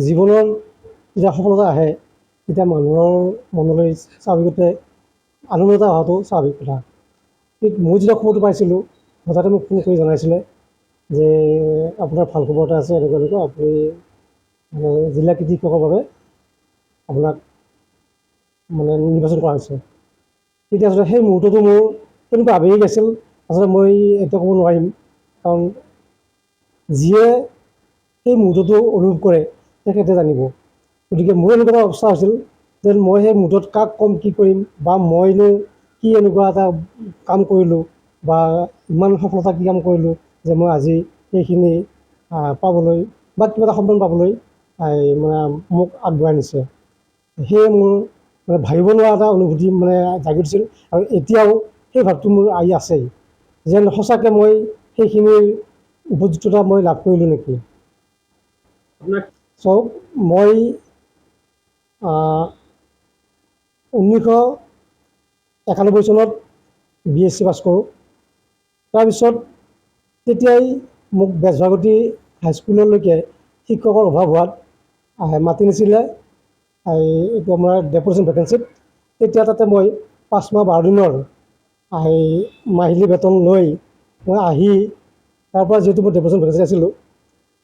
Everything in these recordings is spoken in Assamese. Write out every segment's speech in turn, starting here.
জীৱনৰ যেতিয়া সফলতা আহে তেতিয়া মানুহৰ মনলৈ স্বাভাৱিকতে আনন্দ এটা অহাটো স্বাভাৱিক কথা। ঠিক মই যেতিয়া খবৰটো পাইছিলোঁ হঠাতে মোক ফোন কৰি জনাইছিলে যে আপোনাৰ ভাল খবৰ এটা আছে, এনেকুৱা এনেকুৱা আপুনি জিলা কৃষি শিক্ষকৰ বাবে আপোনাক নিৰ্বাচন কৰা হৈছে। তেতিয়া আচলতে সেই মুহূৰ্তটো মোৰ কেনেকুৱা আৱেগিক আছিল আচলতে মই এতিয়া ক'ব নোৱাৰিম, কাৰণ যিয়ে সেই মুহূৰ্তটো অনুভৱ কৰে তেখেতে জানিব। গতিকে মোৰ এনেকুৱা এটা অৱস্থা হৈছিল যেন মই সেই মুহূৰ্তত কাক ক'ম, কি কৰিম, বা মইনো কি এনেকুৱা এটা কাম কৰিলোঁ বা ইমান সফলতা কি কাম কৰিলোঁ যে মই আজি সেইখিনি পাবলৈ বা কিবা এটা সন্মান পাবলৈ মোক আগবঢ়াই নিছে। সেয়ে মোৰ ভাবিব নোৱাৰা এটা অনুভূতি জাগি উঠিছিল, আৰু এতিয়াও সেই ভাৱটো মোৰ আহি আছেই যেন সঁচাকৈ মই সেইখিনিৰ উপযুক্ততা মই লাভ কৰিলোঁ নেকি। চাওক, মই 1991 চনত BSc পাছ কৰোঁ। তাৰপিছত তেতিয়াই মোক বেজভাগতী হাইস্কুললৈকে শিক্ষকৰ অভাৱ হোৱাত মাতি নিছিলে এইটো আমাৰ ডেপুটেশ্যন ভেকেঞ্চিত। তেতিয়া তাতে মই 5 মাহ 12 দিনৰ মাহিলী বেতন লৈ মই আহি তাৰপৰা যিহেতু মই ডেপুটেশ্যন ভেকেঞ্চিত আছিলোঁ,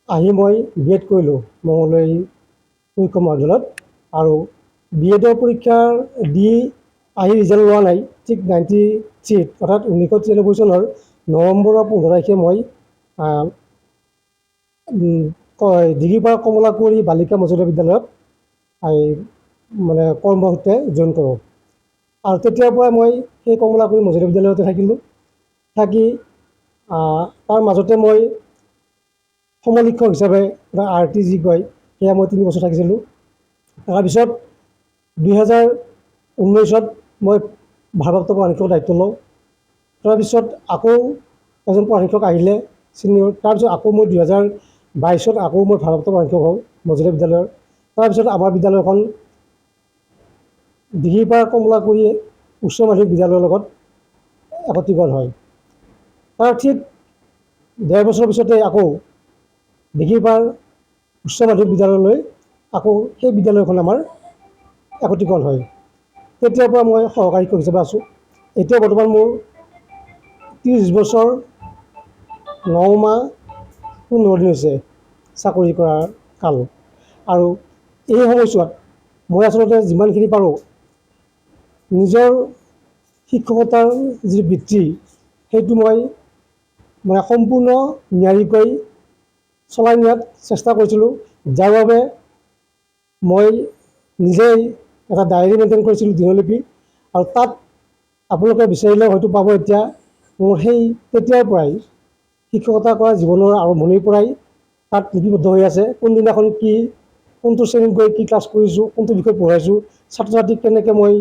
আহি মই B.Ed কৰিলোঁ মঙলদৈ প্ৰশিক্ষণ মহাবিদ্যালয়ত। আৰু B.Edৰ পৰীক্ষা দি আহি ৰিজাল্ট লোৱা নাই, ঠিক 93 অৰ্থাৎ 1993 চনৰ নৱেম্বৰৰ 15 তাৰিখে মই ডিগ্ৰীপাৰা কমলাকুঁৱৰী বালিকা মজলীয়া বিদ্যালয়ত কৰ্মসূত্ৰে জইন কৰোঁ। আৰু তেতিয়াৰ পৰাই মই সেই কমলাকুঁৱৰী মজলীয়া বিদ্যালয়তে থাকিলোঁ। থাকি তাৰ মাজতে মই সমলিক্ষক হিচাপে বা RT যি কয় সেয়া মই 3 বছৰ থাকিছিলোঁ। তাৰপিছত 2019 মই ভাৰপ্ৰাপ্ত প্ৰধান শিক্ষকৰ দায়িত্ব লওঁ। তাৰপিছত আকৌ এজন প্ৰধান শিক্ষক আহিলে ছিনিয়ৰ। তাৰপিছত আকৌ মই 2022 আকৌ মই ভাৰপ্ৰাপ্ত প্ৰধান শিক্ষক হওঁ মজলীয়া বিদ্যালয়ৰ। তাৰপিছত আমাৰ বিদ্যালয়খন ডিগ্ৰীপাৰা কমলাকুঁৱৰী উচ্চ মাধ্যমিক বিদ্যালয়ৰ লগত একত্ৰীকৰণ হয়। তাৰ ঠিক 1.5 বছৰৰ পিছতে আকৌ ডিগ্ৰীপাৰা উচ্চ মাধ্যমিক বিদ্যালয়লৈ আকৌ সেই বিদ্যালয়খন আমাৰ একত্ৰীকৰণ হয়। তেতিয়াৰ পৰা মই সহকাৰী শিক্ষক হিচাপে আছোঁ। এতিয়া বৰ্তমান মোৰ 30 বছৰ 9 মাহ 15 দিন হৈছে চাকৰি কৰাৰ কাল। আৰু এই সময়ছোৱাত মই আচলতে যিমানখিনি পাৰোঁ নিজৰ শিক্ষকতাৰ যি বৃত্তি সেইটো মই সম্পূৰ্ণ নিয়াৰিকৈ চলাই নিয়াত চেষ্টা কৰিছিলোঁ, যাৰ বাবে মই নিজেই এটা ডায়েৰী মেইনটেইন কৰিছিলোঁ, দিনলিপি। আৰু তাত আপোনালোকে বিচাৰিলে হয়তো পাব এতিয়া মোৰ সেই তেতিয়াৰ পৰাই শিক্ষকতা কৰা জীৱনৰ আৰম্ভণিৰ পৰাই তাত লিপিবদ্ধ হৈ আছে। কোনদিনাখন কি, কোনটো শ্ৰেণীত গৈ কি ক্লাছ কৰিছোঁ, কোনটো বিষয় পঢ়াইছোঁ, ছাত্ৰ ছাত্ৰীক কেনেকৈ মই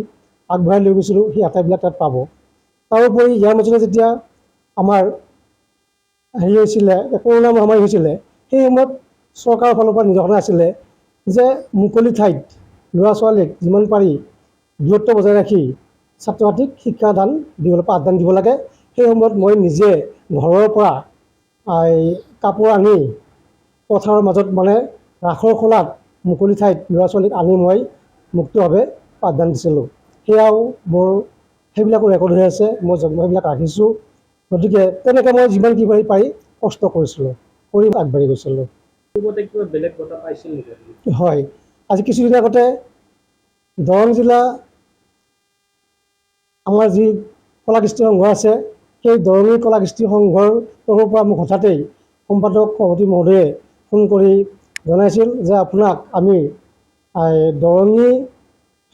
আগবঢ়াই লৈ গৈছিলোঁ, সেই আটাইবিলাক তাত পাব। তাৰোপৰি ইয়াৰ মাজতে যেতিয়া আমাৰ হৈছিলে কৰোণা মহামাৰী হৈছিলে, সেই সময়ত চৰকাৰৰ ফালৰ পৰা নিৰ্দেশনা আছিলে যে মুকলি ঠাইত ল'ৰা ছোৱালীক যিমান পাৰি দূৰত্ব বজাই ৰাখি ছাত্ৰ ছাত্ৰীক শিক্ষাদান দিবলৈ পাঠদান দিব লাগে। সেই সময়ত মই নিজে ঘৰৰ পৰা কাপোৰ আনি পথাৰৰ মাজত ৰাসৰ খোলাত মুকলি ঠাইত ল'ৰা ছোৱালীক আনি মই মুক্তভাৱে পাঠদান দিছিলোঁ। সেয়াও মোৰ সেইবিলাকো ৰেকৰ্ড হৈ আছে, মই সেইবিলাক ৰাখিছোঁ। গতিকে তেনেকৈ মই যিমানখিনি পাৰি কষ্ট কৰিছিলোঁ, কৰি আগবাঢ়ি গৈছিলোঁ। বেলেগ বঁটা পাইছিল নেকি? হয়, আজি কিছুদিন আগতে দৰং জিলা আমাৰ যি কলা কৃষ্টি সংঘ আছে, সেই দৰঙী কলা কৃষ্টি সংঘৰ তৰফৰ পৰা মোক হঠাতেই সম্পাদক সভাপতি মহোদয়ে ফোন কৰি জনাইছিল যে আপোনাক আমি দৰঙী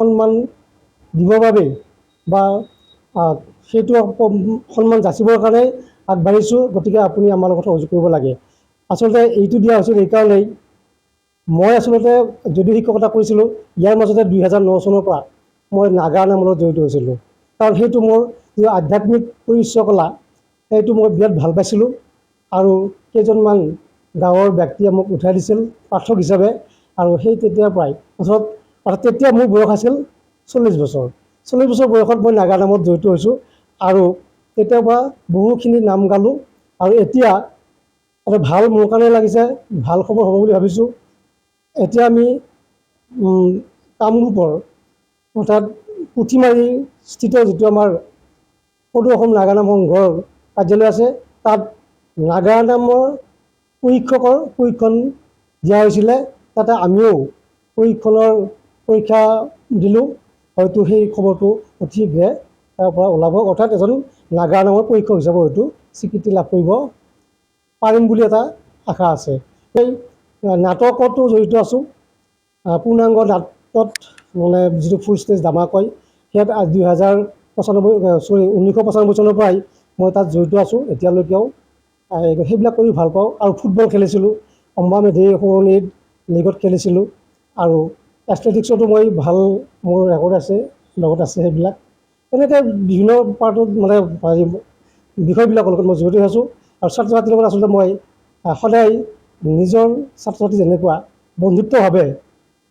সন্মান দিবৰ বাবে বা সেইটো সন্মান যাচিবৰ কাৰণে আগবাঢ়িছোঁ, গতিকে আপুনি আমাৰ লগত সহযোগ কৰিব লাগে। আচলতে এইটো দিয়া হৈছিল এইকাৰণেই, মই আচলতে যদিও শিক্ষকতা কৰিছিলোঁ, ইয়াৰ মাজতে 2009 চনৰ পৰা মই নাগা নামৰ লগত জড়িত হৈছিলোঁ। কাৰণ সেইটো মোৰ যি আধ্যাত্মিক উচ্চ কলা সেইটো মই বিৰাট ভাল পাইছিলোঁ। আৰু কেইজনমান গাঁৱৰ ব্যক্তিয়ে মোক উঠাই দিছিল পাঠক হিচাপে। আৰু সেই তেতিয়াৰ পৰাই অৰ্থাৎ তেতিয়া মোৰ বয়স আছিল 40 বছৰ। 40 বছৰ বয়সত মই নাগা নামত জড়িত হৈছোঁ আৰু তেতিয়াৰ পৰা বহুখিনি নাম গালোঁ। আৰু এতিয়া এটা ভাল মোৰ কাৰণে লাগিছে, ভাল খবৰ হ'ব বুলি ভাবিছোঁ। এতিয়া আমি কামৰূপৰ অৰ্থাৎ পুথিমাৰী স্থিত যিটো আমাৰ সদৌ অসম নাগানাম সংঘৰ কাৰ্যালয় আছে, তাত নাগানামৰ প্ৰশিক্ষকৰ প্ৰশিক্ষণ দিয়া হৈছিলে। তাতে আমিও প্ৰশিক্ষণৰ পৰীক্ষা দিলোঁ। হয়তো সেই খবৰটো অতি শীঘ্ৰে তাৰ পৰা ওলাব, অৰ্থাৎ এজন নাগানামৰ প্ৰশিক্ষক হিচাপে হয়তো স্বীকৃতি লাভ কৰিব পাৰিম বুলি এটা আশা আছে। সেই নাটকতো জড়িত আছোঁ। পূৰ্ণাংগ নাটত মানে যিটো ফুল ষ্টেজ ড্ৰামা কয়, সেয়াত 1995 চনৰ পৰাই মই তাত জড়িত আছোঁ এতিয়ালৈকেও। সেইবিলাক কৰি ভাল পাওঁ। আৰু ফুটবল খেলিছিলোঁ, অম্বা মেধি সৰুণিত লীগত খেলিছিলোঁ। আৰু এথলেটিক্সতো মই ভাল, মোৰ ৰেকৰ্ড আছে, লগত আছে সেইবিলাক। এনেকৈ বিভিন্ন পাৰ্টত মানে বিষয়বিলাকৰ লগত মই জড়িত হৈ আছোঁ। আৰু ছাত্ৰ ছাত্ৰীৰ লগত আচলতে মই সদায় নিজৰ ছাত্ৰ ছাত্ৰী যেনেকুৱা বন্ধুত্বভাৱে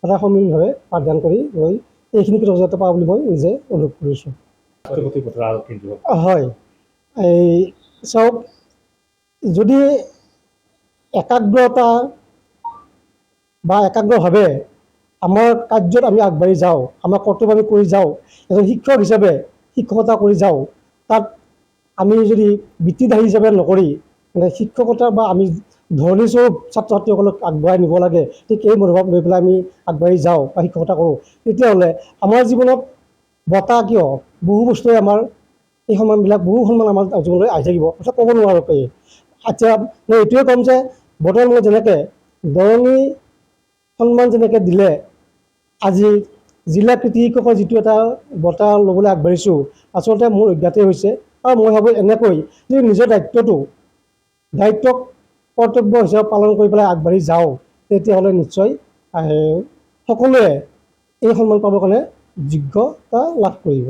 সদায় সমিলভাৱে পাঠদান কৰি মই এইখিনি কৃতজ্ঞতা পাওঁ বুলি মই নিজে অনুভৱ কৰিছোঁ। হয়, এই চাওক, যদি একাগ্ৰতা বা একাগ্ৰভাৱে আমাৰ কাৰ্যত আমি আগবাঢ়ি যাওঁ, আমাৰ কৰ্তব্য আমি কৰি যাওঁ, এজন শিক্ষক হিচাপে শিক্ষকতা কৰি যাওঁ, তাত আমি যদি বৃত্তিধাৰী হিচাপে নকৰি মানে শিক্ষকতা বা আমি ধৰণীস্বৰূপ ছাত্ৰ ছাত্ৰীসকলক আগবঢ়াই নিব লাগে, ঠিক এই মনোভাৱ লৈ পেলাই আমি আগবাঢ়ি যাওঁ বা শিক্ষকতা কৰোঁ, তেতিয়াহ'লে আমাৰ জীৱনত বঁটা কিয় বহু বস্তুৱে আমাৰ এই সন্মানবিলাক, বহু সন্মান আমাৰ জীৱনলৈ আহি থাকিব, অৰ্থাৎ ক'ব নোৱাৰাকৈ। আচ্ছা, মই এইটোৱে ক'ম যে বৰ্তমান মই যেনেকৈ দৰঙী সন্মান যেনেকৈ দিলে আজি জিলা কৃতি শিক্ষকৰ যিটো এটা বঁটা ল'বলৈ আগবাঢ়িছোঁ, আচলতে মোৰ অজ্ঞাতেই হৈছে। আৰু মই ভাবোঁ এনেকৈ যদি নিজৰ দায়িত্বক কৰ্তব্য হিচাপে পালন কৰি পেলাই আগবাঢ়ি যাওঁ, তেতিয়াহ'লে নিশ্চয় সকলোৱে এই সন্মান পাবৰ কাৰণে যোগ্যতা লাভ কৰিব।